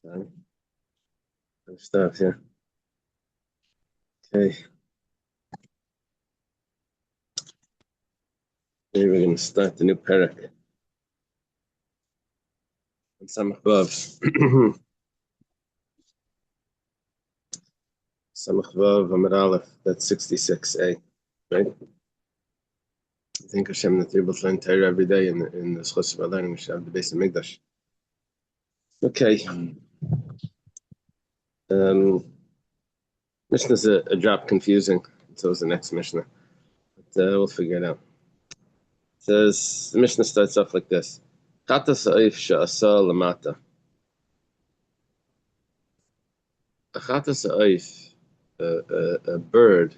Sorry. Good stuff, yeah. Okay. Today we're going to start the new parak on Samach Vav. Samach Vav Amud Aleph, that's 66a, right? I think Hashem that you're able to learn Torah every day in the Schos of learning, we should have the base of Mikdash. Okay. Mishnah's a drop confusing, so is the next Mishnah. But we'll figure it out. It says, the Mishnah starts off like this. Chata sa'if sha'asa lamata. A chata sa'if, a bird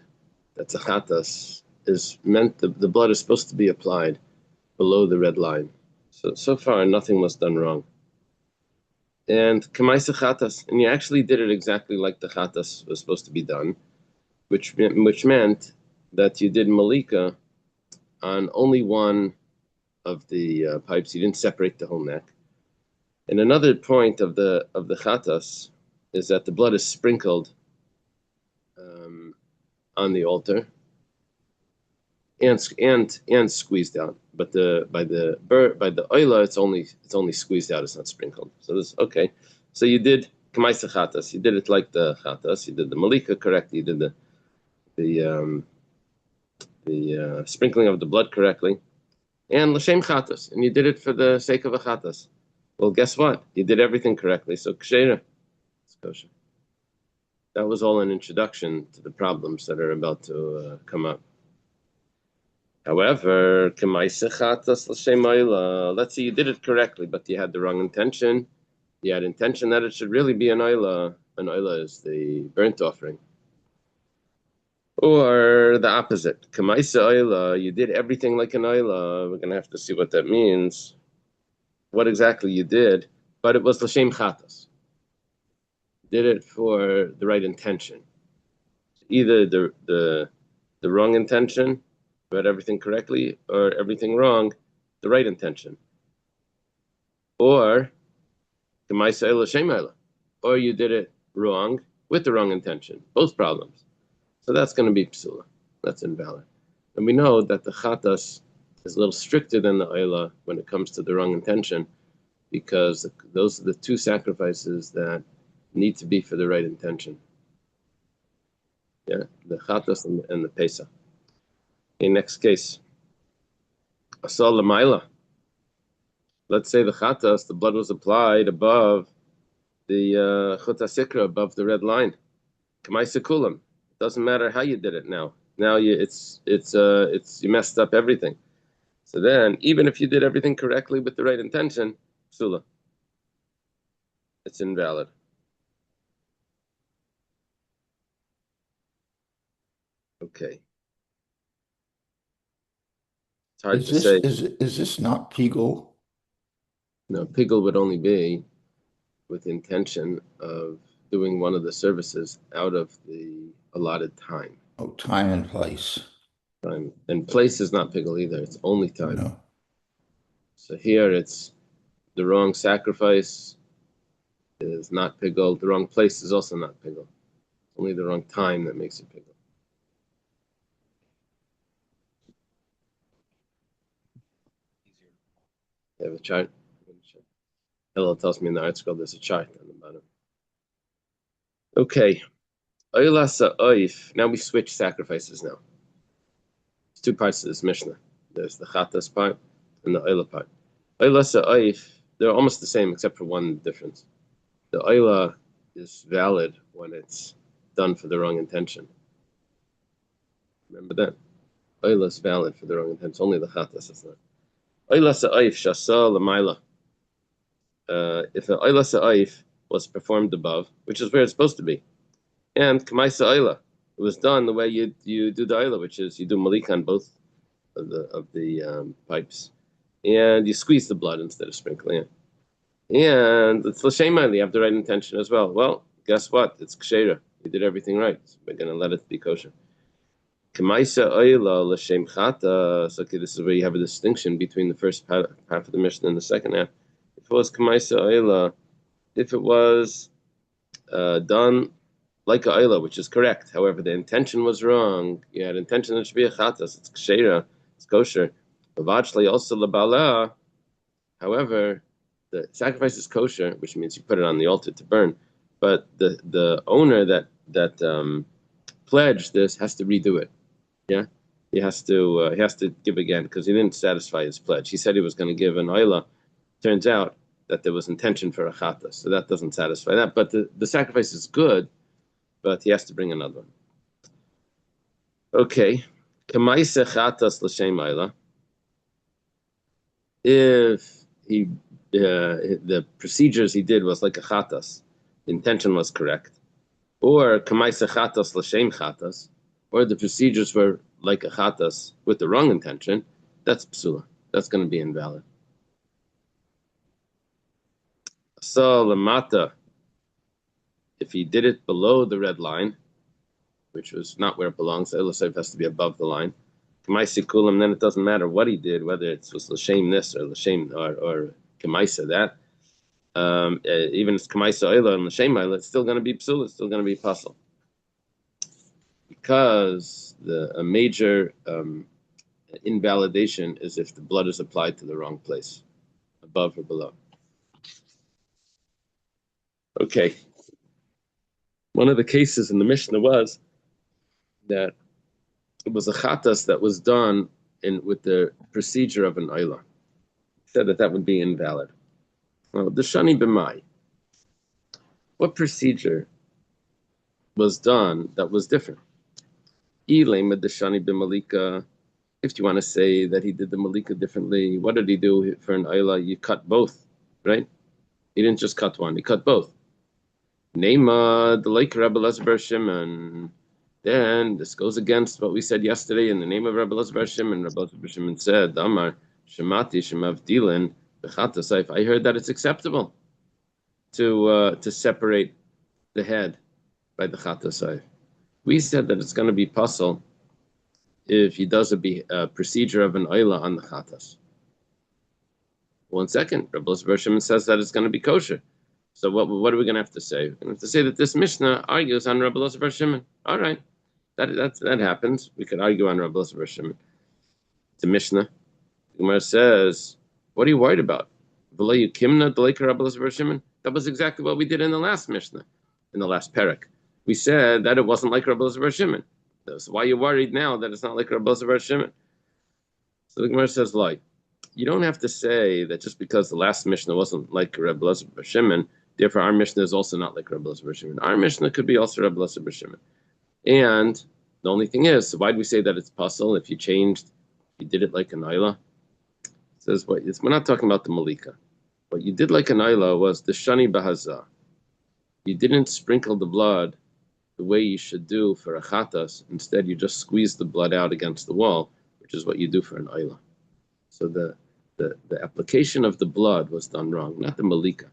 that's a chatas, is meant, the blood is supposed to be applied below the red line. So far, nothing was done wrong. And kamaisa chatas, and you actually did it exactly like the chatas was supposed to be done, which meant that you did malika on only one of the pipes. You didn't separate the whole neck. And another point of the chatas is that the blood is sprinkled on the altar and squeezed out. But by the oila, it's only squeezed out. It's not sprinkled. So this okay. So you did kamaisa chatas. You did it like the chatas. You did the malika correctly. You did the sprinkling of the blood correctly, and l'shem chatas. And you did it for the sake of a chatas. Well, guess what? You did everything correctly. So kshera, it's kosher. That was all an introduction to the problems that are about to come up. However, let's say you did it correctly, but you had the wrong intention. You had intention that it should really be an oila. An oila is the burnt offering. Or the opposite. You did everything like an oila. We're going to have to see what that means. What exactly you did, but it was l'shem chatas. Did it for the right intention. Either the wrong intention, read everything correctly, or everything wrong, the right intention. Or or you did it wrong with the wrong intention. Both problems. So that's going to be psula. That's invalid. And we know that the chatas is a little stricter than the oila when it comes to the wrong intention, because those are the two sacrifices that need to be for the right intention. Yeah, the chatas and the pesach. Okay, next case. Asal l'mayla. Let's say the chatas, the blood was applied above the chuta sikra, above the red line. K'maisa kulam. It doesn't matter how you did it now. Now you messed up everything. So then, even if you did everything correctly with the right intention, psula, it's invalid. Okay. It's hard to say. Is this not pigul? No, pigul would only be with the intention of doing one of the services out of the allotted time. Oh, time and place. Time and place is not pigul either. It's only time. No. So here it's the wrong sacrifice is not pigul. The wrong place is also not pigul. It's only the wrong time that makes it pigul. You have a chart? Hello tells me in the article there's a chart on the bottom. Okay. Now we switch sacrifices now. There's two parts of this Mishnah. There's the chatas part and the oila part. They're almost the same except for one difference. The oila is valid when it's done for the wrong intention. Remember that? Oila is valid for the wrong intention. Only the chatas is not. Oila sa'if shasa l'mayla. If the oila sa'if was performed above, which is where it's supposed to be, and k'maisa oila, it was done the way you do the oila, which is you do malik on both of the pipes, and you squeeze the blood instead of sprinkling it. And it's l'shem oila, you have the right intention as well. Well, guess what? It's kshera. You did everything right. So we're going to let it be kosher. K'maisa oila l'shem chatas. Okay, this is where you have a distinction between the first half of the Mishnah and the second half. If it was k'maisa oila if it was done like a oila, which is correct. However, the intention was wrong. You had intention that it should be a chatas. It's kshera. It's kosher. Vavachli also labala. However, the sacrifice is kosher, which means you put it on the altar to burn. But the owner that pledged this has to redo it. Yeah, he has to give again because he didn't satisfy his pledge. He said he was going to give an oila. Turns out that there was intention for a chatas, so that doesn't satisfy that. But the sacrifice is good, but he has to bring another one. Okay, kamaisa chatas l'shem oila. If he the procedures he did was like a chatas, the intention was correct, or kamaisa chatas l'shem chatas, or the procedures were like a chatas with the wrong intention, that's psula. That's going to be invalid. So lamata, if he did it below the red line, which was not where it belongs, the Elisaiv has to be above the line. Kamaisa kulam, then it doesn't matter what he did, whether it was l'shem this or l'shem or kamaisa that. Even if it's kamaisa oila and l'shem oila, it's still going to be psula. It's still going to be puzzle. Because a major invalidation is if the blood is applied to the wrong place, above or below. Okay. One of the cases in the Mishnah was that it was a chatas that was done with the procedure of an oila. Said that would be invalid. Well, the shani b'mai. What procedure was done that was different? Ilema the shani b'malika. If you want to say that he did the malika differently, what did he do for an oila? You cut both, right? He didn't just cut one; he cut both. Nema the like Rebbe Elazar bar Shimon. Then this goes against what we said yesterday in the name of Rebbe Elazar bar Shimon. Rebbe Elazar bar Shimon said, "Amar shemati shemavdilin b'chatasayf." I heard that it's acceptable to separate the head by the chatasayf. We said that it's going to be puzzle if he does a procedure of an oila on the chatas. 1 second, Rebbe Elazar bar Shimon says that it's going to be kosher. So what are we going to have to say? We're going to have to say that this Mishnah argues on Rebbe Elazar bar Shimon. All right, that happens. We could argue on Rebbe Elazar bar Shimon. It's a Mishnah. The Gemara says, "What are you worried about? V'lo yukimna d'leika Rebbe Elazar bar Shimon." That was exactly what we did in the last Mishnah, in the last parak. We said that it wasn't like Rebbe Elazar bar Shimon. So why are you worried now that it's not like Rebbe Elazar bar Shimon? So the Gemara says, like, you don't have to say that just because the last Mishnah wasn't like Rebbe Elazar bar Shimon, therefore our Mishnah is also not like Rebbe Elazar bar Shimon. Our Mishnah could be also Rebbe Elazar bar Shimon. And the only thing is, so why do we say that it's puzzle if you did it like an oila? It says, we're not talking about the malika. What you did like an oila was the shani bahazah. You didn't sprinkle the blood the way you should do for a chatas. Instead, you just squeezed the blood out against the wall, which is what you do for an oila. So the application of the blood was done wrong, not the malika.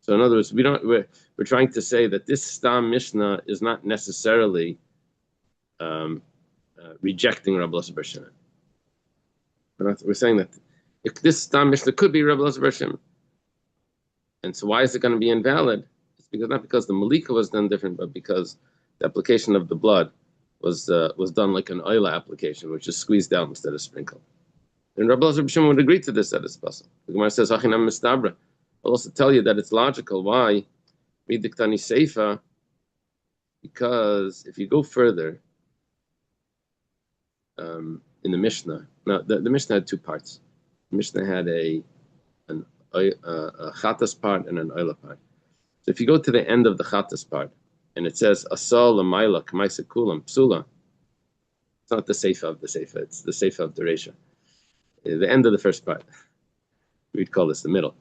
So in other words, we're trying to say that this Stam Mishnah is not necessarily rejecting Rebbe Elazar bar Shimon. We're saying that if this Stam Mishnah could be Rebbe Elazar bar Shimon. And so why is it going to be invalid? It's not because the malika was done different, but because the application of the blood was done like an oila application, which is squeezed out instead of sprinkled. And Rebbe Elazar bar Shimon would agree to this, that it's possible. The Gemara says, "Achinam mistabra." I'll also tell you that it's logical. Why? Midiktani seifa. Because if you go further in the Mishnah, now the Mishnah had two parts. The Mishnah had a chatas part and an oila part. So if you go to the end of the chatas part and it says asal l'mayla k'maisa kulam psula, it's not the seifa of the seifa; it's the seifa of the reisha. The end of the first part. We'd call this the middle.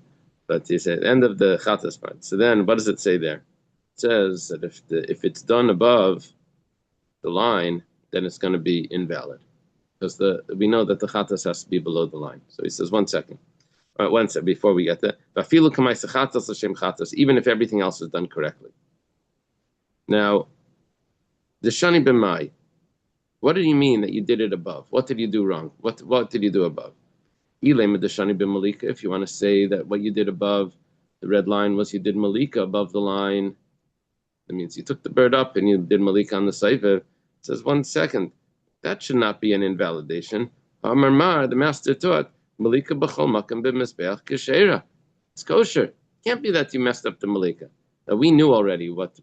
But he said end of the chatas part. So then, what does it say there? It says that if it's done above the line, then it's going to be invalid, because we know that the chatas has to be below the line. So he says 1 second. All right, 1 second before we get there. Even if everything else is done correctly. Now, the shani b'mai. What did he mean that you did it above? What did you do wrong? What did you do above? If you want to say that what you did above The red line was you did malika above the line. That means you took the bird up and you did malika on the seifer. It says 1 second. That should not be an invalidation. Amar Mar, the master taught, malika b'chol makam b'mizbeach k'sheira. It's kosher. Can't be that you messed up the malika. Now, we knew already what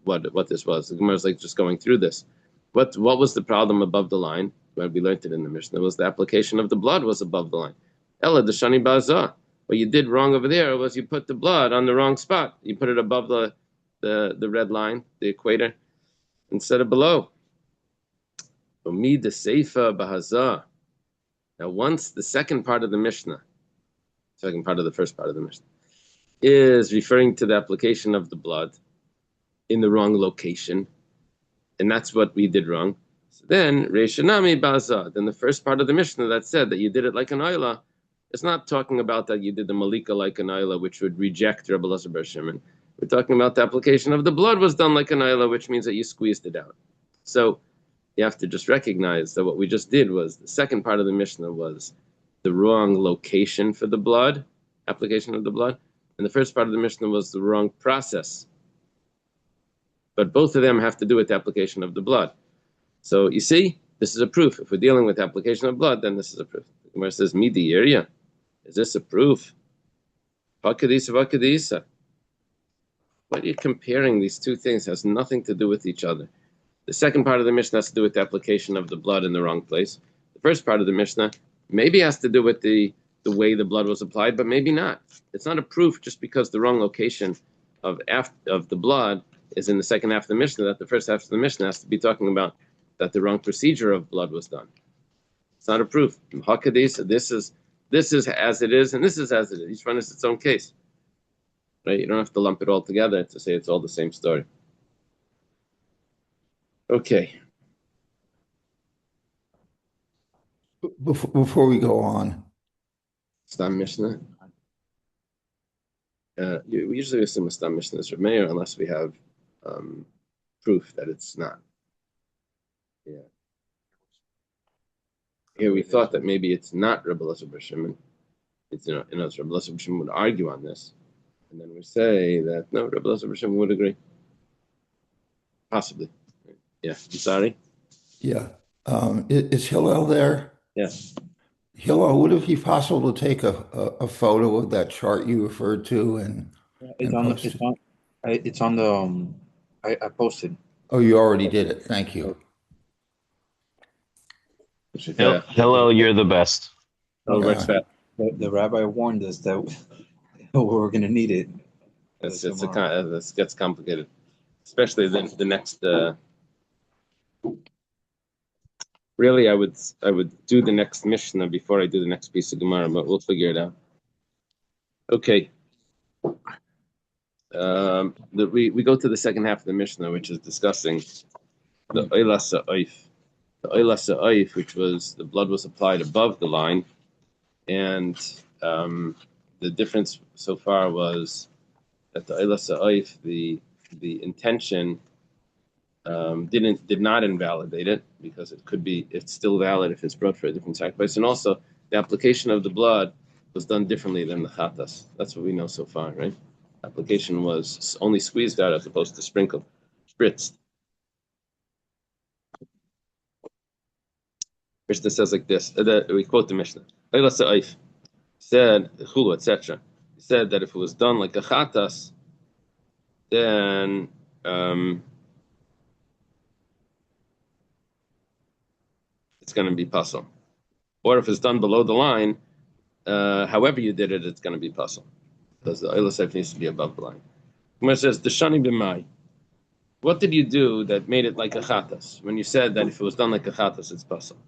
this was. The Gemara is like just going through this. What was the problem above the line? Well, we learned it in the Mishnah. It was the application of the blood was above the line. Ella the shani bazah. What you did wrong over there was you put the blood on the wrong spot. You put it above the red line, the equator, instead of below. Umid the seifa bahazah. Now, once the second part of the Mishnah, second part of the first part of the Mishnah, is referring to the application of the blood in the wrong location, and that's what we did wrong. So then, Reishanami Baza, then the first part of the Mishnah that said that you did it like an Ayla, it's not talking about that you did the Malika like an Ayla, which would reject Rebbe Elazar bar Shimon. We're talking about the application of the blood was done like an Ayla, which means that you squeezed it out. So you have to just recognize that what we just did was the second part of the Mishnah was the wrong location for the blood, application of the blood, and the first part of the Mishnah was the wrong process. But both of them have to do with the application of the blood. So you see, this is a proof. If we're dealing with the application of blood, then this is a proof. The Gemara says, Midi area. Is this a proof? Vakadisa, vakadisa. What are you comparing these two things? It has nothing to do with each other. The second part of the Mishnah has to do with the application of the blood in the wrong place. The first part of the Mishnah maybe has to do with the way the blood was applied, but maybe not. It's not a proof just because the wrong location of the blood is in the second half of the Mishnah, that the first half of the Mishnah has to be talking about that the wrong procedure of blood was done. It's not a proof. Hakadis, this is as it is, and this is as it is. Each one is its own case. Right? You don't have to lump it all together to say it's all the same story. Okay. Before we go on, Stam Mishnah. We usually assume a Stam Mishnah is Rav Meir unless we have proof that it's not. Yeah. Here we thought that maybe it's not Rebbe Elazar bar Shimon. It's Rebbe Elazar bar Shimon would argue on this, and then we say that no, Rebbe Elazar bar Shimon would agree. Possibly. Yeah. I'm sorry. yeah. Is Hillel there? Yes. Hillel, would it be possible to take a photo of that chart you referred to and post it? It's on the I posted. Oh, you already did it. Thank you. Hello, you're the best. Oh, works fast. The rabbi warned us that we're going to need it. This gets complicated, especially the next. Really, I would do the next Mishnah before I do the next piece of Gemara, but we'll figure it out. Okay. We go to the second half of the Mishnah, which is discussing the Oila Sa'if. The Oila Sa'if, which was the blood was applied above the line, and the difference so far was that the Oila Sa'if, the intention did not invalidate it because it's still valid if it's brought for a different sacrifice, and also the application of the blood was done differently than the chatas. That's what we know so far, right? Application was only squeezed out as opposed to sprinkled, spritzed. Mishnah says like this. We quote the Mishnah. Oila Sa'if said chulu, etc. He said that if it was done like a chatas, then it's going to be puzzle. Or if it's done below the line, however you did it, it's going to be puzzle. Because the Oila Sa'if needs to be above the line. Gemara says, Deshani b'mai. What did you do that made it like a chatas? When you said that if it was done like a chatas, it's puzzle.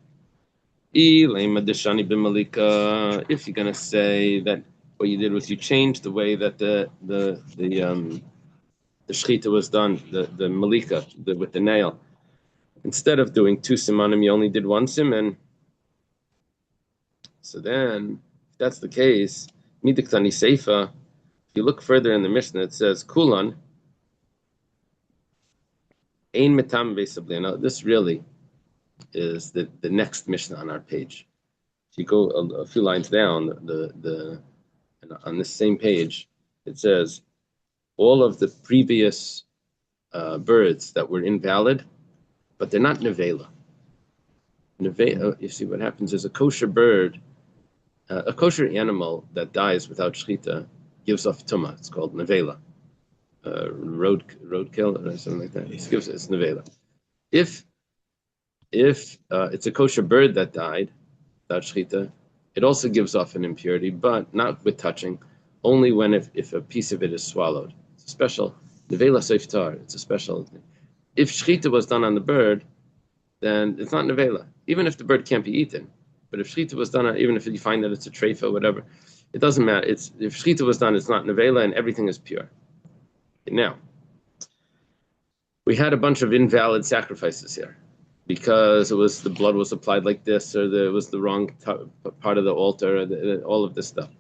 Deshani b'malika. If you're going to say that what you did was you changed the way that the shechita was done, the malika, with the nail. Instead of doing 2 simanim, you only did 1 siman. So then, if that's the case, midiktani seifa. If you look further in the Mishnah, it says kulan ein metam beisabli. Now, this really is the next Mishnah on our page. If you go a few lines down, on this same page, it says all of the previous birds that were invalid, but they're not nevela. You see, what happens is a kosher bird, a kosher animal that dies without shechita gives off tumah. It's called nevela, roadkill or something like that. It's nevela. If it's a kosher bird that died without shechita, it also gives off an impurity, but not with touching, only when if a piece of it is swallowed. It's a special nevela seiftar. It's a special thing. If shechita was done on the bird, then it's not nevela, even if the bird can't be eaten. But if shechita was done, even if you find that it's a treifa or whatever, it doesn't matter. If shechita was done, it's not nevela, and everything is pure. Now, we had a bunch of invalid sacrifices here because the blood was applied like this, or it was the wrong part of the altar, all of this stuff.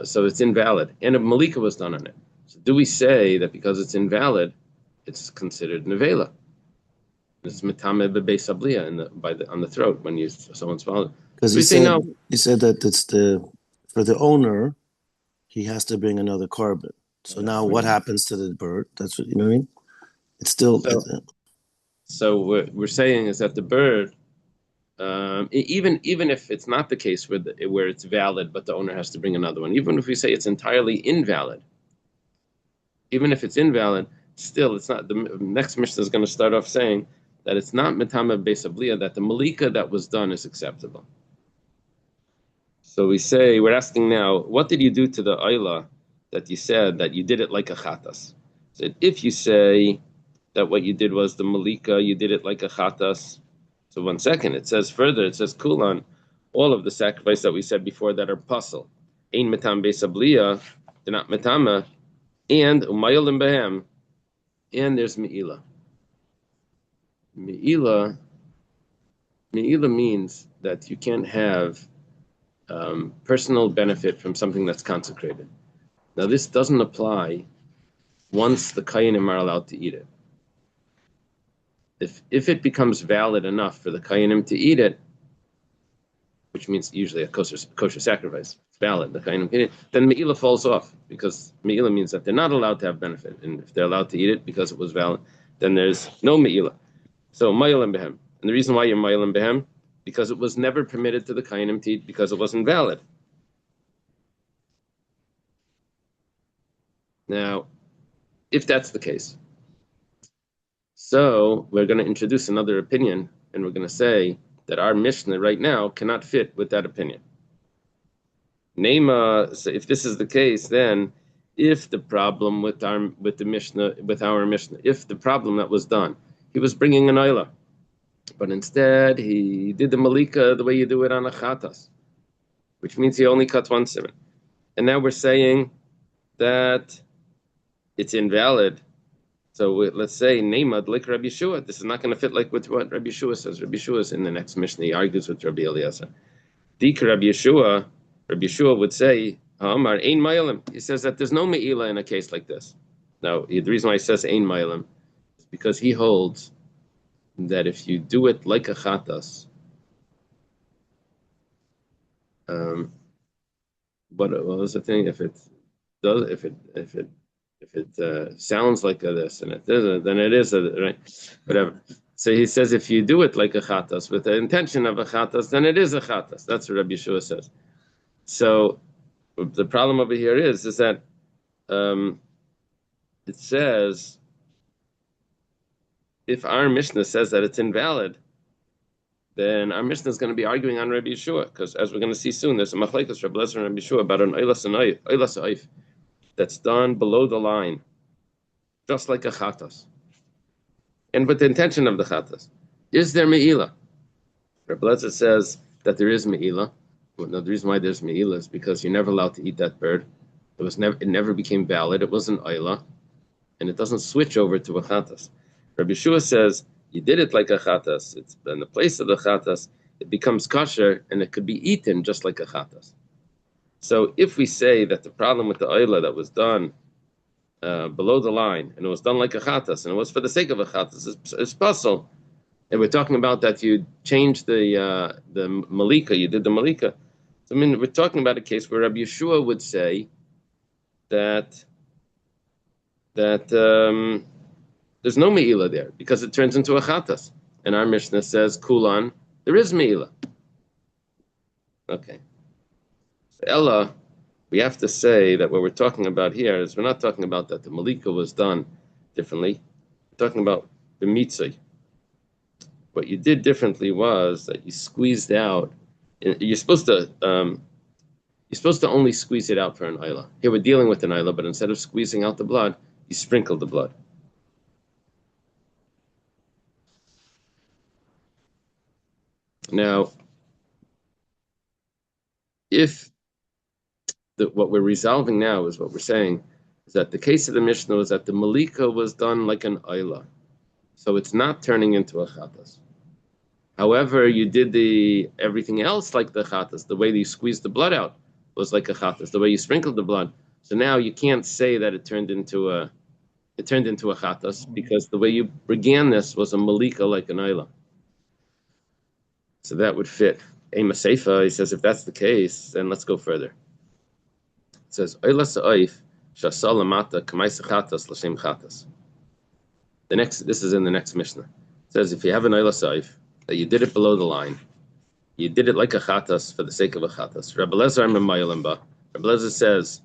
So it's invalid, and a malika was done on it. So do we say that because it's invalid, it's considered nevela? It's metame bebeis abliya on the throat when someone swallows. Because he said that it's for the owner, he has to bring another carbon. So now what happens to the bird? That's what, you know what I mean? It's still. So what we're saying is that the bird, even if it's not the case where it's valid, but the owner has to bring another one, even if we say it's entirely invalid, even if it's invalid, still it's not. The next Mishnah is going to start off saying that it's not metame beis abliya, that the malika that was done is acceptable. So we're asking now, what did you do to the ayla that you said that you did it like a chatas? So if you say that what you did was the malika, you did it like a chatas. So 1 second, it says kulan, all of the sacrifice that we said before that are puzzle. Ein metam beis abliya, they're not metama, and umayolim behem, and there's me'ila. Me'ila means that you can't have personal benefit from something that's consecrated. Now, this doesn't apply once the kayanim are allowed to eat it. If it becomes valid enough for the kayanim to eat it, which means usually a kosher sacrifice, it's valid, the kayanim can eat it, then me'ila falls off, because me'ila means that they're not allowed to have benefit, and if they're allowed to eat it because it was valid, then there's no me'ila. So ma'ilim behem, and the reason why you're ma'ilim behem, because it was never permitted to the kayanim to eat because it wasn't valid. Now, if that's the case, so we're going to introduce another opinion, and we're going to say that our Mishnah right now cannot fit with that opinion. So if this is the case, then if the problem with our Mishnah, if the problem that was done, he was bringing an ayla, but instead he did the malika the way you do it on a chatas, which means he only cut 1 7. And now we're saying that it's invalid. So let's say Neimad like Rabbi Yeshua. This is not going to fit like with what Rabbi Yeshua says. Rabbi Yeshua is in the next Mishnah. He argues with Rabbi Eliezer. Dika Rabbi Yeshua would say, Amar ein ma'ilim. He says that there's no me'ila in a case like this. Now, the reason why he says ein ma'ilim is because he holds that if you do it like a chatas, what was the thing? If it sounds like a this and it doesn't, then it is a right, whatever. So he says if you do it like a chatas with the intention of a chatas, then it is a chatas. That's what Rabbi Yeshua says. So the problem over here is that it says if our Mishnah says that it's invalid, then our Mishnah is going to be arguing on Rabbi Yeshua, because as we're going to see soon, there's a machlekes Rabbi Eliezer and Rabbi Yeshua about an oilas ha'if that's done below the line, just like a chatas, and with the intention of the chatas. Is there me'ila? Rabbi Eliezer says that there is me'ila. Well, no, the reason why there's me'ila is because you're never allowed to eat that bird. It never became valid. It was an oila, and it doesn't switch over to a chatas. Rabbi Yeshua says you did it like a chatas. It's in the place of the chatas. It becomes kosher, and it could be eaten just like a chatas. So if we say that the problem with the oila that was done below the line, and it was done like a chatas, and it was for the sake of a chatas, it's puzzle, and we're talking about that you changed the malika, you did the malika. So I mean, we're talking about a case where Rabbi Yeshua would say that that there's no meila there because it turns into a chatas. And our Mishnah says kulan, there is meila. Okay. Ella, we have to say that what we're talking about here is we're not talking about that the malika was done differently. We're talking about the mitzvah. What you did differently was that you squeezed out. You're supposed to only squeeze it out for an ayla. Here we're dealing with an ayla, but instead of squeezing out the blood, you sprinkle the blood. Now, if what we're resolving now is what we're saying is that the case of the Mishnah was that the malika was done like an ayla, so it's not turning into a chatas. However, you did everything else like the chatas. The way that you squeezed the blood out was like a chatas. The way you sprinkled the blood. So now you can't say that it turned into a chatas because the way you began this was a malika like an ayla. So that would fit. Ema Seifa, he says, if that's the case, then let's go further. It says, Oyla Sa'if, Shasal Lamata, Kamaisa Chatas, Lashem Chatas. This is in the next Mishnah. It says, if you have an Oyla Sa'if, that you did it below the line, you did it like a Chatas for the sake of a Chatas. Rabbi Lezer Memayalimba, Rabbi Lezer says,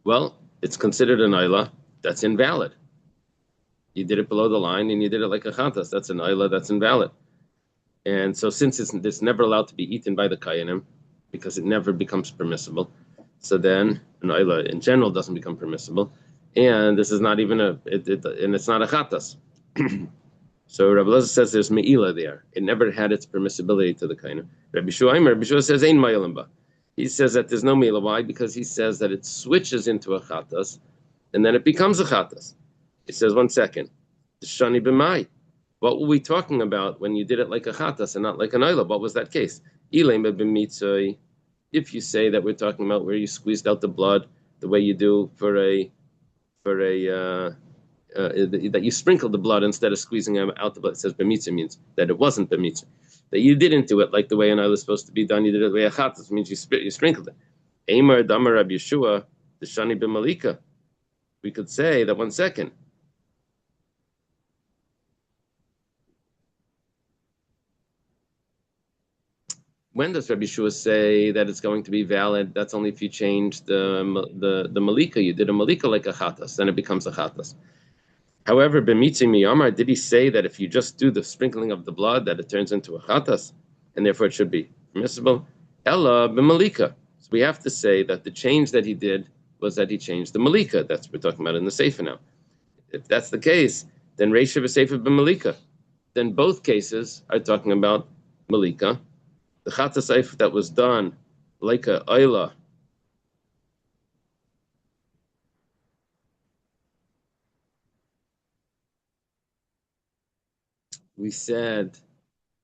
well, it's considered an Oyla, that's invalid. You did it below the line and you did it like a Chatas, that's an Oyla, that's invalid. And so since it's never allowed to be eaten by the Kayanim, because it never becomes permissible, so then an Ayla in general doesn't become permissible. And this is not even and it's not a Chatas. So Rabbi Lezer says there's Me'ila there. It never had its permissibility to the Kayanim. Rabbi Shua says, Ein Ma'ilimba. He says that there's no Me'ila. Why? Because he says that it switches into a Chatas, and then it becomes a Chatas. He says, one second. Shani b'mai. What were we talking about when you did it like a chatas and not like an ayla? What was that case? If you say that we're talking about where you squeezed out the blood the way you do that you sprinkled the blood instead of squeezing out the blood. It says b'mitzvah means that it wasn't b'mitzvah. That you didn't do it like the way an ayla is supposed to be done. You did it the way a chatas means you sprinkled it. Eimar damar Rabbi Yeshua the shani b'malika. We could say that one second. When does Rabbi Yeshua say that it's going to be valid? That's only if you change the malika. You did a malika like a chatas, then it becomes a chatas. However, b'mitzvah miyamar, did he say that if you just do the sprinkling of the blood, that it turns into a chatas, and therefore it should be permissible? Ella b'malika. So we have to say that the change that he did was that he changed the malika. That's what we're talking about in the sefer now. If that's the case, then reisha v'sefer b'malika. Then both cases are talking about malika. The chatas that was done like a ayla, we said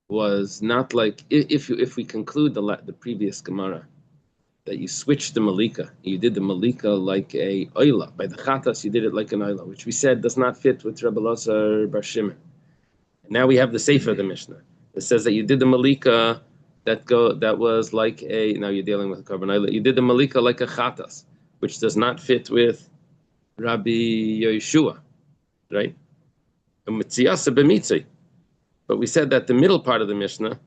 was not like if we conclude the previous Gemara that you switched the malika, you did the malika like a ayla. By the chatas, you did it like an ayla, which we said does not fit with Rebbe Elazar Bar Shimon. Now we have the sefer of the Mishnah that says that you did the malika. That was like now you're dealing with a korban ayla. You did the malika like a chatas, which does not fit with Rabbi Yeshua, right? But we said that the middle part of the Mishnah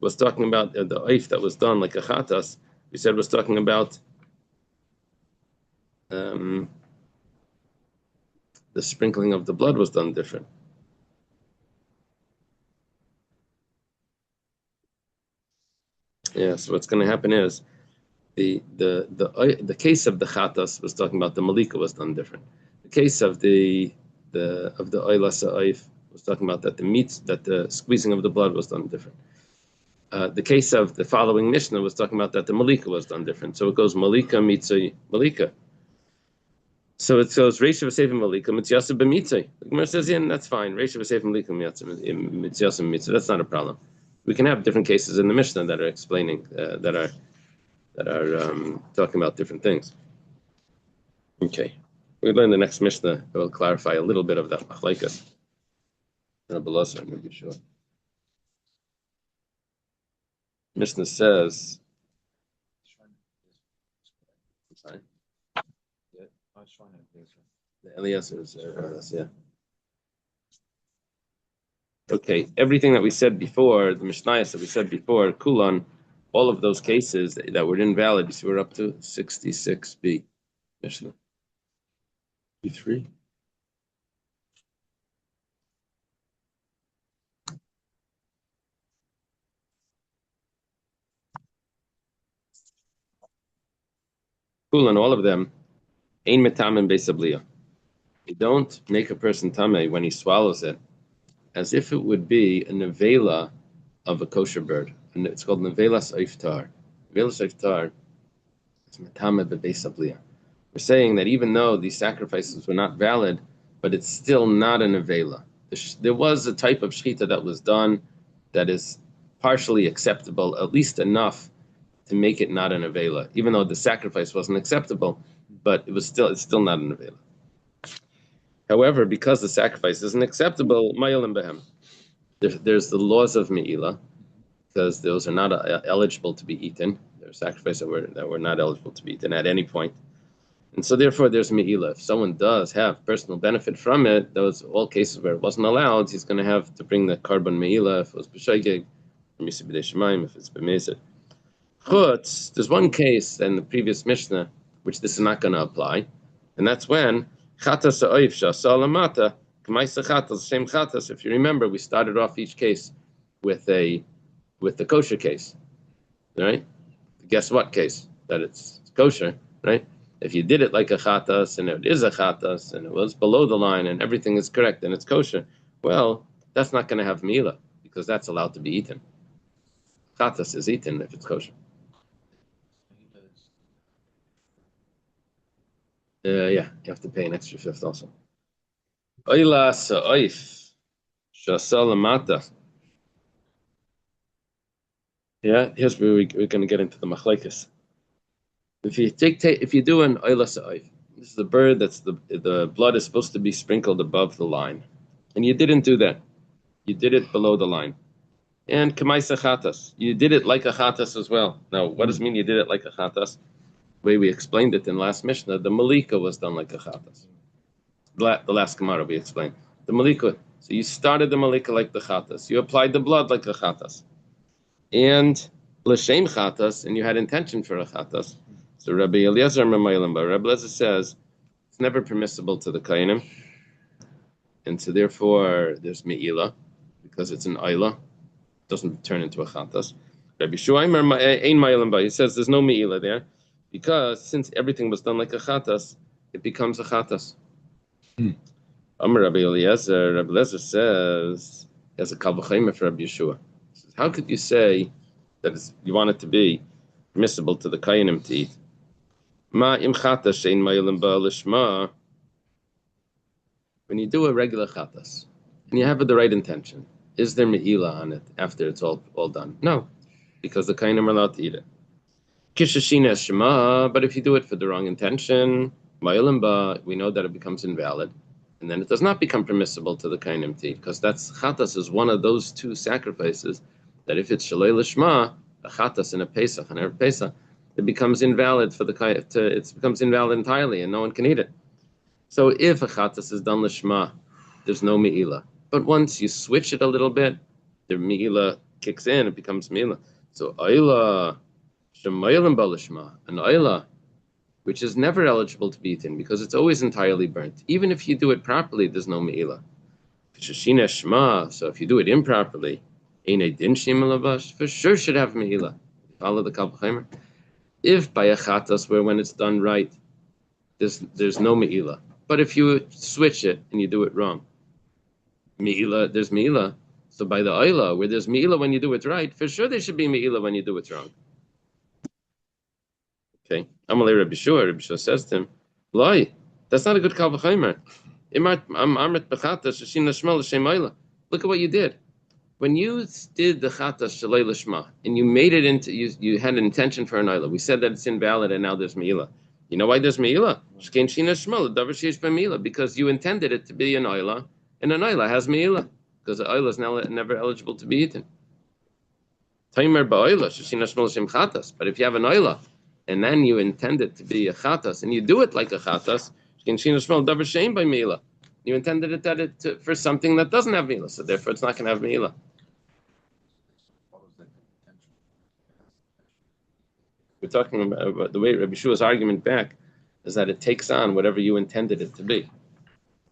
was talking about the oif that was done like a chatas. We said was talking about the sprinkling of the blood was done different. Yeah, so what's going to happen is the case of the chatas was talking about the malika was done different. The case of the oyla sa'if was talking about that the squeezing of the blood was done different. The case of the following Mishnah was talking about that the malika was done different. So it goes malika mitzay malika. So it goes reisha v'seif malika mitzayasa b'mitzay. The Gemara says, yeah, that's fine. Reisha v'seif malika mitzayasa b'mitzay. That's not a problem. We can have different cases in the Mishnah that are explaining that are talking about different things. Okay, we learn the next Mishnah. It will clarify a little bit of that machlaikas. Rabbi Elazar, I'm not sure. Mishnah says. Sorry. Yeah, I was trying to. Eliezer is yeah. Okay, everything that we said before, the Mishnayos that we said before, Kulan, all of those cases that were invalid, you see we're up to 66b. Mishnah. B3. Kulan, all of them, Ein Metamim Beisabliya. You don't make a person tameh when he swallows it, as if it would be a nevela of a kosher bird. And it's called nevelas iftar. Nevelas iftar is metameh bebesabliya. We're saying that even though these sacrifices were not valid, but it's still not a nevela. There was a type of shechita that was done that is partially acceptable, at least enough to make it not a nevela. Even though the sacrifice wasn't acceptable, but it's still not a nevela. However, because the sacrifice isn't acceptable, mayalim behem. There's the laws of me'ilah, because those are not eligible to be eaten. There are sacrifices that were not eligible to be eaten at any point. And so therefore there's me'ilah. If someone does have personal benefit from it, those all cases where it wasn't allowed, he's going to have to bring the carbon me'ilah if it was b'shaygig, or misi b'dei shemaim if it's b'mezid. Chutz, there's one case in the previous Mishnah which this is not going to apply, and that's when chatas ha'oif sha'asa lamata k'maisa chatas same chatas. If you remember, we started off each case with the kosher case, right? Guess what case? That it's kosher, right? If you did it like a chatas and it is a chatas and it was below the line and everything is correct and it's kosher, well, that's not going to have meila because that's allowed to be eaten. Chatas is eaten if it's kosher. Yeah, you have to pay an extra fifth also. Oila sa'oif shasa lamata. Yeah, here's where we're going to get into the machlekes. If you do an oila sa'oif, this is the bird that's the blood is supposed to be sprinkled above the line, and you didn't do that. You did it below the line. And kamaisa chatas, you did it like a chatas as well. Now, what does it mean you did it like a chatas? The way we explained it in last Mishnah, the malika was done like a chatas. The last Gemara we explained. The malika, so you started the malika like the chatas. You applied the blood like a chatas. And l'shem chatas, and you had intention for a chatas. So Rabbi Eliezer Rabbi Eliezer says it's never permissible to the kainim, and so therefore there's me'ilah because it's an ayla, it doesn't turn into a chatas. Rabbi Shuaimer ein ma'ilim ba. He says there's no me'ilah there because since everything was done like a chatas, it becomes a chatas. Amar Rabbi Eliezer says he has a kal v'chaymer for Rabbi Yeshua. He says, how could you say that you want it to be permissible to the kainim to eat? Ma im chatas shein ma'ilim ba lishma. When you do a regular chatas and you have the right intention, is there me'ilah on it after it's all done? No, because the kainim are allowed to eat it. Kishashina shema, but if you do it for the wrong intention, ma'ilim ba, we know that it becomes invalid, and then it does not become permissible to the kainim to eat, because that's chatas is one of those two sacrifices that if it's shalei lishma, a chatas and a pesach and a pesach, it becomes invalid for it becomes invalid entirely, and no one can eat it. So if a chatas is done lishma, there's no me'ilah. But once you switch it a little bit, the me'ilah kicks in, it becomes me'ilah. So ayla shema'ilim balishma, an ayla, which is never eligible to be eaten because it's always entirely burnt. Even if you do it properly, there's no me'ilah. Shashina shma, so if you do it improperly, eine din shimalabash, for sure should have me'ilah. Follow the kal v'chaymer. If by a chatas, where when it's done right, there's no me'ilah. But if you switch it and you do it wrong, me'ilah, there's me'ilah. So by the ayla, where there's me'ilah when you do it right, for sure there should be me'ilah when you do it wrong. Okay. Amalei Rabbi Shua says to him, Loi, that's not a good kal v'chaymer. Look at what you did. When you did the chatas shalei lishma, and you made it into, you had an intention for an ayla, we said that it's invalid and now there's me'ilah. You know why there's me'ilah? Because you intended it to be an ayla, and an ayla has me'ilah, because the ayla is now never eligible to be eaten. But if you have an ayla, and then you intend it to be a chatas, and you do it like a chatas, You intended it for something that doesn't have Mila, so therefore it's not going to have Mila. We're talking about the way Rabbi Shua's argument back is that it takes on whatever you intended it to be.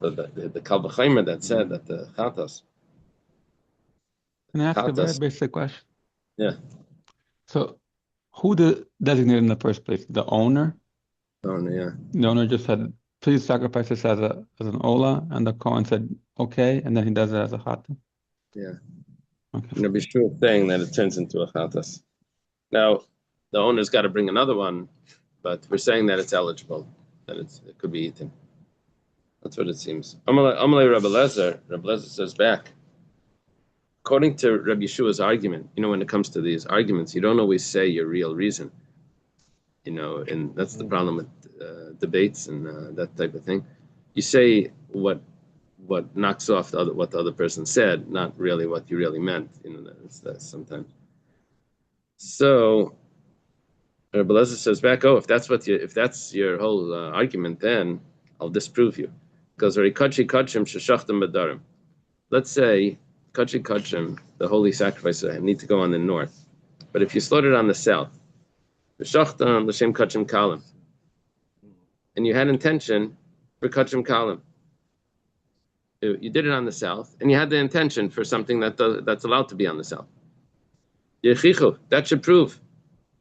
So the Kal V'Chomer that said that the Chatas. Can I ask a very Chatas. basic question? Yeah. So, who designated in the first place? The owner? Oh, yeah. The owner just said, "Please sacrifice this as an ola," and the Kohen said, "Okay," and then he does it as a chata. Yeah. Okay. Rabbi Shua is saying that it turns into a Chatas. Now, the owner's got to bring another one, but we're saying that it's eligible, that it could be eaten. That's what it seems. Amalei Rabbi Lezer says back, according to Rabbi Yeshua's argument, when it comes to these arguments, you don't always say your real reason. And that's the problem with debates and that type of thing. You say what knocks off what the other person said, not really what you really meant. That's sometimes. So Rabbi Lezer says back, if that's your whole argument, then I'll disprove you. Because let's say kachi kachim, the holy sacrifice, need to go on the north, but if you slaughtered on the south, l'shem kachim kalim, and you had intention for kachim kalim, you did it on the south, and you had the intention for something that's allowed to be on the south. Yechichu, that should prove,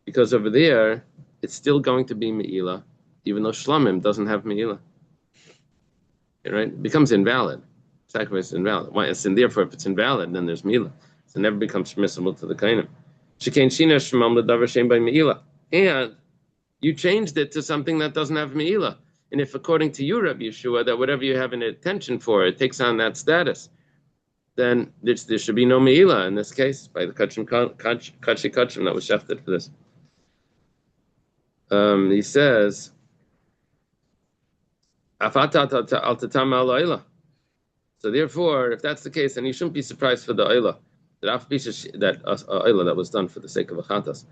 because over there it's still going to be meila, even though shlamim doesn't have meila. Right? It becomes invalid. Sacrifice is invalid. Why? And therefore, if it's invalid, then there's meila. So it never becomes permissible to the kainim. Shekain shina shemam l'davar shem by meila. And you changed it to something that doesn't have meila. And if, according to you, Rabbi Yeshua, that whatever you have an intention for, it takes on that status, then there should be no meila in this case by the kachi kachim that was shafted for this. He says, so therefore, if that's the case, then you shouldn't be surprised for the oila that oila that was done for the sake of a chatas.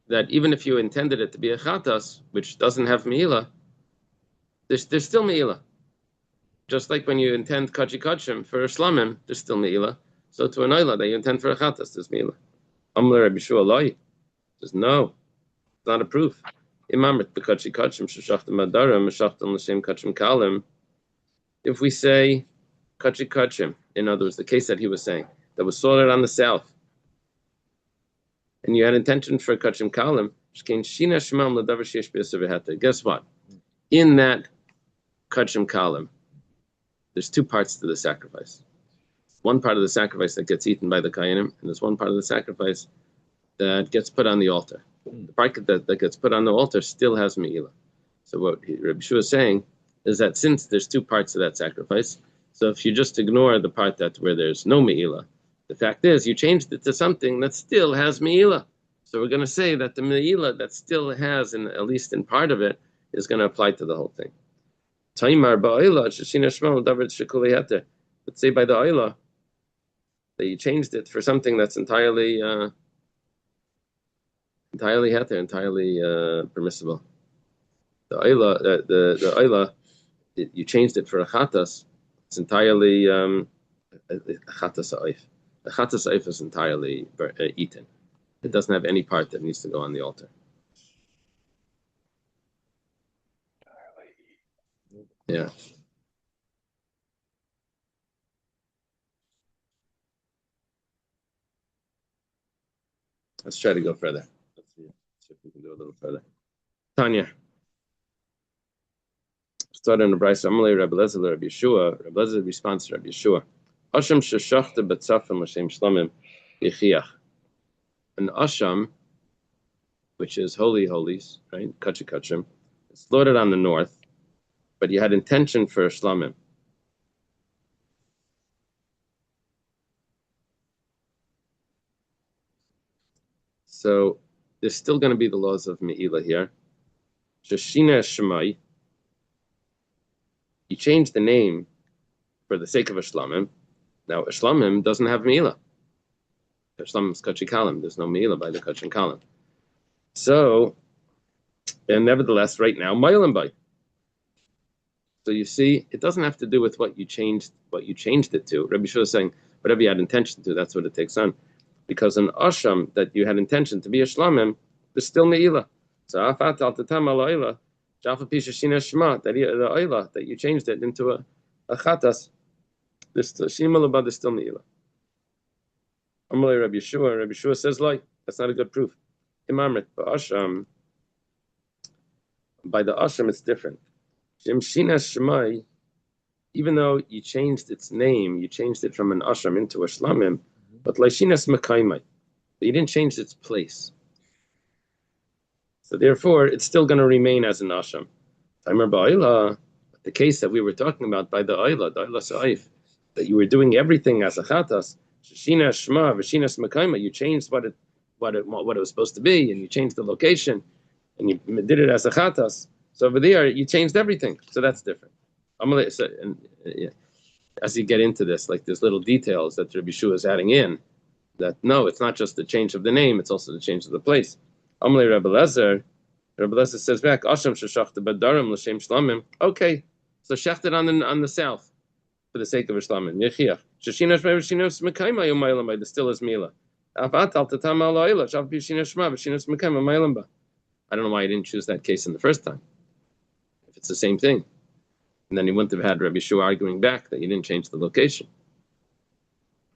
That even if you intended it to be a chatas, which doesn't have meila, there's still meila. Just like when you intend kachi kachim for a shlamim, there's still meila. So to an oila that you intend for a chatas, there's meila. Amar Rabbi Shua Loi says no, it's not a proof. If we say kachi kachim, in other words, the case that he was saying, that was slaughtered on the south, and you had intention for kachim kalim, guess what? In that kachim kalim, there's two parts to the sacrifice. One part of the sacrifice that gets eaten by the kayanim, and there's one part of the sacrifice that gets put on the altar. The part that gets put on the altar still has meila. So what Rabbi Shua is saying is that since there's two parts of that sacrifice, so if you just ignore the part where there's no meila, the fact is you changed it to something that still has meila. So we're going to say that the meila that still has, at least in part of it, is going to apply to the whole thing. Let's say by the oila that you changed it for something that's entirely heter, entirely permissible. The oila, you changed it for a chatas. It's entirely chatas ha'oif. The chatas ha'oif is entirely eaten. It doesn't have any part that needs to go on the altar. Yeah. Let's try to go further. Let's see if we can do a little further. Tanya. Started in the Bryce Amalei Rabbi Lezer Rabbi Yeshua. Rabbi Lezer responds to Rabbi Yeshua. Asham sheshachta betzafim l'shem shlamim yichiach. An asham, which is holy holies, right? Kachi kachim, it's slaughtered on the north, but you had intention for shlamim. So there's still going to be the laws of meila here. Sheshina shemai. You change the name for the sake of a shlamim. Now, a shlamim doesn't have meila. A shlamim is kachi kalim. There's no meila by the kachi kalim. So, And nevertheless, right now, Mailam by. So you see, it doesn't have to do with what you changed it to. Rabbi Shua is saying, whatever you had intention to, that's what it takes on. Because an asham that you had intention to be a shlamim, there's still me'ilah. So afat al tatam al oila, shafa pisha shina shema, that the oila, that you changed it into a chatas, there's still shima there's still me'ilah. Amalei Rabbi Yeshua says, like, that's not a good proof. Imamrit ba'asham, by the asham it's different. Shimshina Shemai, even though you changed its name, you changed it from an asham into a shlamim, but Laishinas Mekaimai, you didn't change its place. So therefore, it's still going to remain as an asham. Timer ba'ila, the case that we were talking about by the Ayla Sa'if, that you were doing everything as a chatas, Shina Shema, Vashinas Mekaima, you changed what it was supposed to be, and you changed the location, and you did it as a chatas. So over there, you changed everything. So that's different. As you get into this, like there's little details that Rabbi Shua is adding in, that no, it's not just the change of the name, it's also the change of the place. Amalei Rabbi Lezer says back, Asham sheshachta badarim l'shem shlamim. Okay, so shechted on the south for the sake of a shlamim. Yechiach. Sheshinash v'shinas mekayma yomaylam by the still is mila. Avat al tatam al oila shav b'shinas shma v'shinas mekayma maylam ba. I don't know why he didn't choose that case in the first time. If it's the same thing. And then he wouldn't have had Rabbi Shua arguing back that you didn't change the location.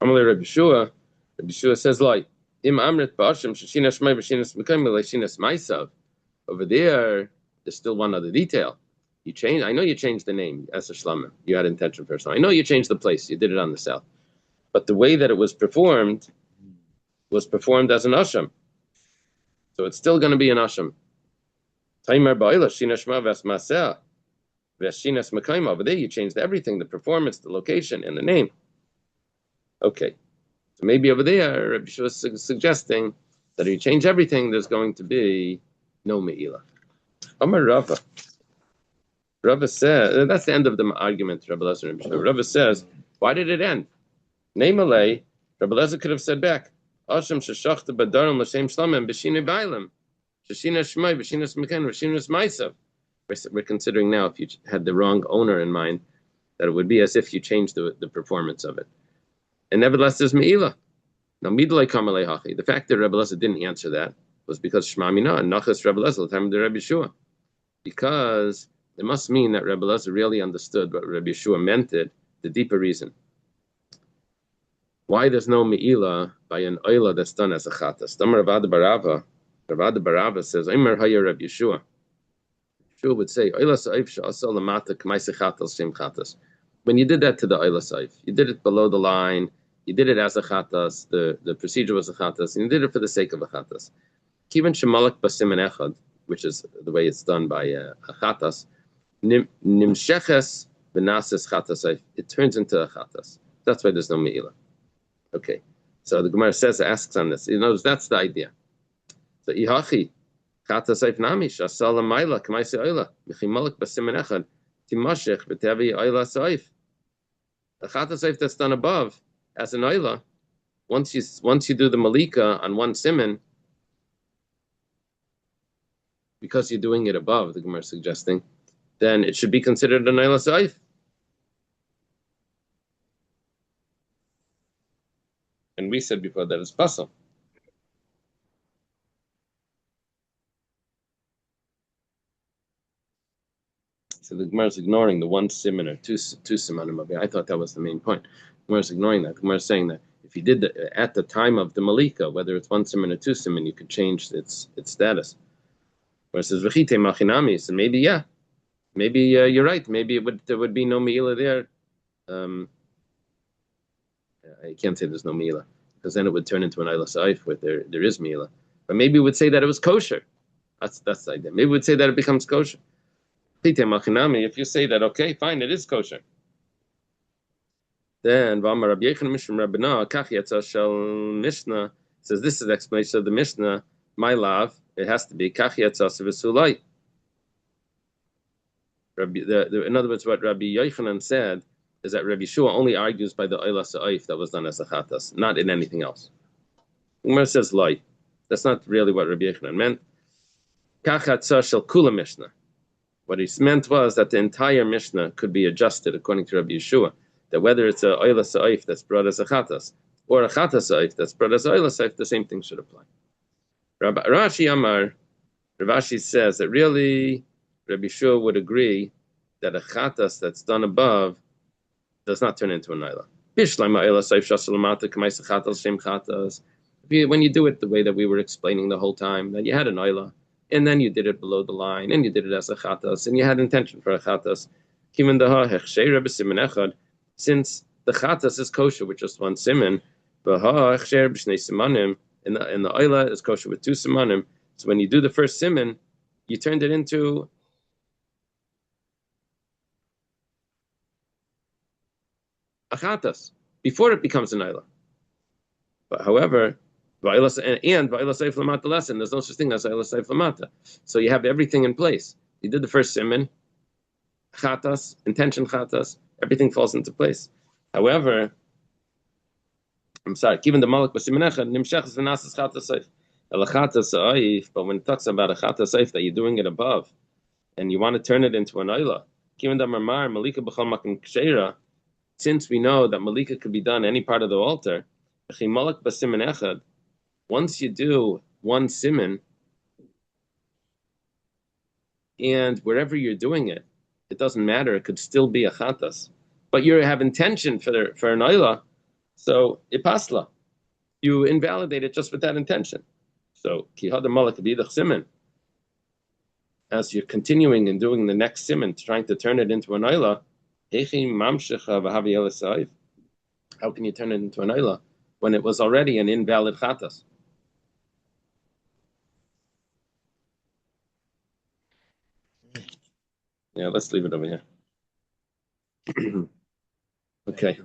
Amalei Rabbi Shua says like, Im amrit ba'ashim sheshinas shmai v'shinas mekayma l'shinas maisav. Over there, there's still one other detail. I know you changed the name as a shlamim. You had intention first. I know you changed the place. You did it on the south. But the way that it was performed as an asham. So it's still going to be an asham. Taimer ba'ila shina shma v'asmaseh v'shinas mekayma. Over there, you changed everything: the performance, the location, and the name. Okay, so maybe over there, Rabbi Shua was suggesting that if you change everything, there's going to be no me'ilah. Amar Rava. Rava says, that's the end of the argument, Rabbi Lezer and Rabbi Shua. Rava says, why did it end? Neimalei, Rabbi Lezer could have said back, Asham sheshachta badarim l'shem shlamim b'shina b'aylam, sheshina shmai b'shina smeken b'shina smaisav. We're considering now, if you had the wrong owner in mind, that it would be as if you changed the performance of it. And nevertheless, there's me'ilah. Now, midlai kamalei hachi. The fact that Rabbi Lezer didn't answer that was because Shema Mina and Nachas Rabbi Lezer time of the Rabbi Shua. Because it must mean that Rabbi Lezer really understood what Rabbi Shua meant it, the deeper reason. Why there's no me'ilah by an oila that's done as a chatas. Rav Barava says, Omer Haya Rabbi Shua. Shua would say, Oila Sa'if Sha'asa Lamata K'maisi Chatas Shem Chatas. When you did that to the Oila Sa'if, you did it below the line, you did it as a chatas, the procedure was a chatas, and you did it for the sake of a chatas. Kivan Shemalak Basimen Echad, which is the way it's done by a chatas, Nimsheches Benasis Chatas, it turns into a chatas. That's why there's no me'ilah. Okay, so the Gemara asks on this. That's the idea. So Ihachi, Chatasayf Nami, Shasala Maila, Kamaisi Oila, Michimalak Basimen Echad, Timashech, Betevi Oila Saif. A Chatasayf that's done above, as an Oila, once you do the Malika on one siman, because you're doing it above, the Gemara is suggesting, then it should be considered an Oila Saif. And we said before that it's pasal. So the Gemara is ignoring the one siman or two simanim. I thought that was the main point. The Gemara is ignoring that. The Gemara is saying that if you did at the time of the Malika, whether it's one siman or two siman, you could change its status. Where it says v'chite machinami, so maybe you're right. Maybe there would be no me'ilah there. I can't say there's no me'ilah, because then it would turn into an Ayla Saif where there is me'ilah. But maybe we would say that it was kosher. That's the idea. Maybe we would say that it becomes kosher. If you say that, okay, fine, it is kosher. Then V'amar Rabbi Yechon Mishum Rabbana Kach Yatsa Shel Mishnah says this is the explanation of the Mishnah. My love, it has to be Kach Yatsa V'sulai. In other words, what Rabbi Yochanan said is that Rabbi Shua only argues by the Oila Sa'if that was done as a chatas, not in anything else. Umar says lie. That's not really what Rabbi Yochanan meant. Kachatza shel kula Mishnah. What he meant was that the entire Mishnah could be adjusted according to Rabbi Yeshua, that whether it's a oila sa'if that's brought as a chatas, or a chatas sa'if that's brought as a oila sa'if, the same thing should apply. Rashi Amar, Ravashi says that really Rabbi Yeshua would agree that a chatas that's done above does not turn into an oila. When you do it the way that we were explaining the whole time, that you had an oila, and then you did it below the line, and you did it as a chatas, and you had intention for a chatas. Since the chatas is kosher with just one siman, and the oila is kosher with two simanim, so when you do the first siman, you turned it into a chatas before it becomes an oila. But however, there's no such thing as oila seif lamata. So you have everything in place. You did the first siman, chatas, intention chatas, everything falls into place. However, I'm sorry, given the malak b'simenecha, nimshechas v'nasas chatas seif. But when it talks about a chatas seif that you're doing it above, and you want to turn it into an oila, given the marmar malika b'chol makom ksheira, since we know that malika could be done any part of the altar, once you do one siman, and wherever you're doing it, it doesn't matter. It could still be a chatas, but you have intention for an oila, so ipasla, you invalidate it just with that intention. So kihad malak b'idach siman, as you're continuing and doing the next siman, trying to turn it into an oila, how can you turn it into an oila when it was already an invalid chatas? Yeah, let's leave it over here. Okay.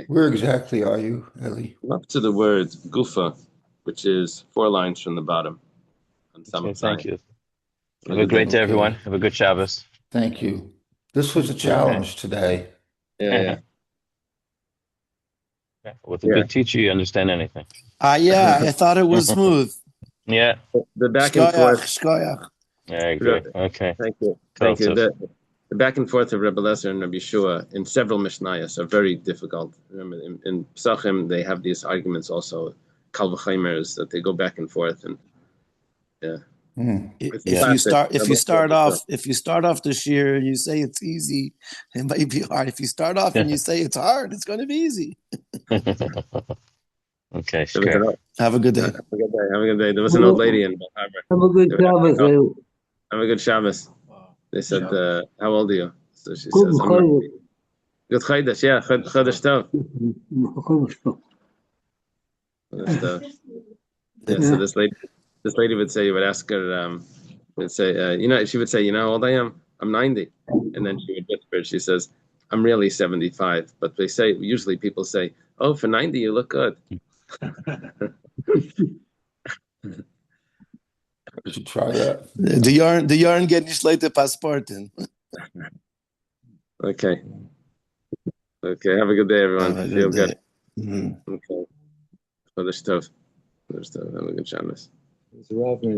Where exactly are you, Eli? I'm up to the word gufa, which is 4 lines from the bottom. Okay, thank you. Have a great day, everyone. Have a good Shabbos. Thank you. This was a challenge today. Yeah. With a good teacher, you understand anything. Yeah, I thought it was smooth. Yeah. The back and forth. Shkoyach. I agree. Okay. Thank you. The back and forth of Rebbe Lezer and Rabbi Yeshua in several Mishnayos are very difficult. Remember, in Pesachim, they have these arguments also, Kal v'chaimers, that they go back and forth, and yeah. If you start off this year and you say it's easy, it might be hard. If you start off and you say it's hard, it's going to be easy. Okay, sure. Have a good day. Have a good day. There was an old lady in Bal Harbor. Have a good Shabbos. Have a good Shabbos. They said, how old are you? So she says, I'm good Chodesh, yeah, Chodesh Tov. Yeah, so this lady would say, you would ask her, would say, she would say, how old I am? I'm 90. And then she would whisper, she says, I'm really 75. But they say, usually people say, oh, for 90, you look good. You should try that. The yarn get nicht leite Passporten. Okay. Have a good day, everyone. Feel good. Mm-hmm. Okay. Chodesh Tov. Have a good Shabbos. There's a Rav named